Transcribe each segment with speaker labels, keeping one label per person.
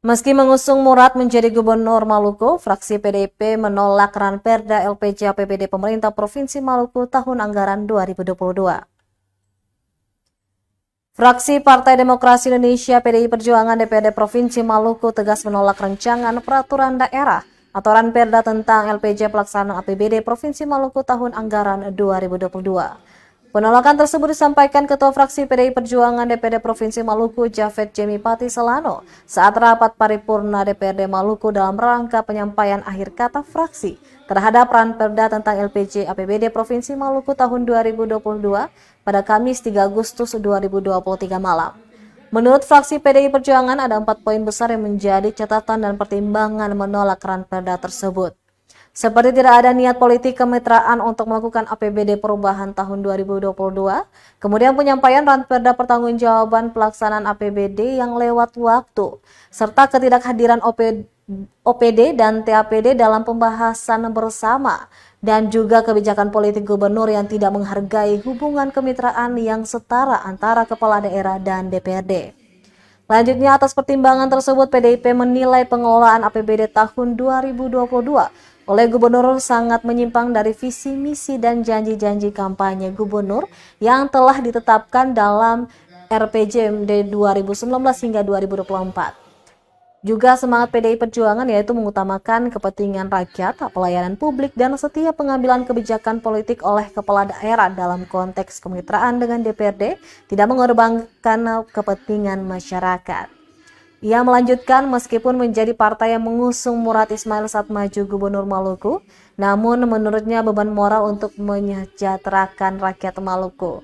Speaker 1: Meski mengusung Murad menjadi Gubernur Maluku, fraksi PDIP menolak Ranperda LPJ APBD pemerintah Provinsi Maluku tahun anggaran 2022. Fraksi Partai Demokrasi Indonesia PDI Perjuangan DPRD Provinsi Maluku tegas menolak rancangan peraturan daerah atau Ranperda tentang LPJ pelaksanaan APBD Provinsi Maluku tahun anggaran 2022. Penolakan tersebut disampaikan Ketua Fraksi PDI Perjuangan DPRD Provinsi Maluku Javed Jemipati Selano saat rapat paripurna DPRD Maluku dalam rangka penyampaian akhir kata fraksi terhadap Ranperda tentang LPJ APBD Provinsi Maluku tahun 2022 pada Kamis 3 Agustus 2023 malam. Menurut fraksi PDI Perjuangan ada 4 poin besar yang menjadi catatan dan pertimbangan menolak Ranperda tersebut. Seperti tidak ada niat politik kemitraan untuk melakukan APBD perubahan tahun 2022, kemudian penyampaian Ranperda pertanggungjawaban pelaksanaan APBD yang lewat waktu, serta ketidakhadiran OPD dan TAPD dalam pembahasan bersama, dan juga kebijakan politik gubernur yang tidak menghargai hubungan kemitraan yang setara antara kepala daerah dan DPRD. Selanjutnya, atas pertimbangan tersebut, PDIP menilai pengelolaan APBD tahun 2022 oleh Gubernur sangat menyimpang dari visi, misi, dan janji-janji kampanye Gubernur yang telah ditetapkan dalam RPJMD 2019 hingga 2024. Juga semangat PDI Perjuangan yaitu mengutamakan kepentingan rakyat, pelayanan publik, dan setiap pengambilan kebijakan politik oleh kepala daerah dalam konteks kemitraan dengan DPRD tidak mengorbankan kepentingan masyarakat. Ia melanjutkan meskipun menjadi partai yang mengusung Murad Ismail saat maju Gubernur Maluku, namun menurutnya beban moral untuk menyejahterakan rakyat Maluku.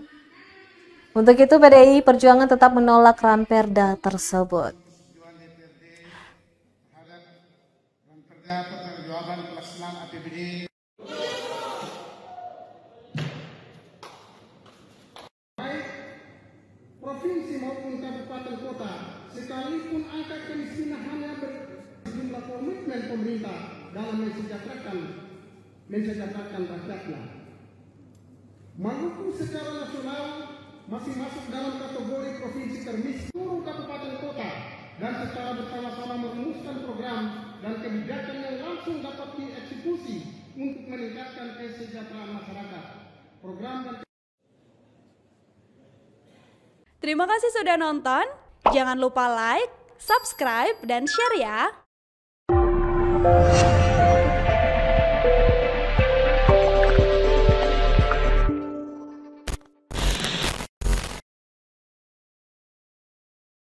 Speaker 1: Untuk itu PDI Perjuangan tetap menolak Ranperda tersebut.
Speaker 2: Pertanggungjawaban pelaksanaan APBD baik provinsi maupun kabupaten kota, sekalipun angka kemiskinan hanya berjumlah komitmen pemerintah dalam mensejahterakan rakyatnya. Maluku secara nasional masih masuk dalam kategori provinsi termiskin. Seluruh kabupaten kota dan secara bersama-sama merumuskan program dan kebijakan yang langsung dapat dieksekusi untuk meningkatkan kesejahteraan masyarakat.
Speaker 3: Terima kasih sudah nonton. Jangan lupa like, subscribe, dan share ya.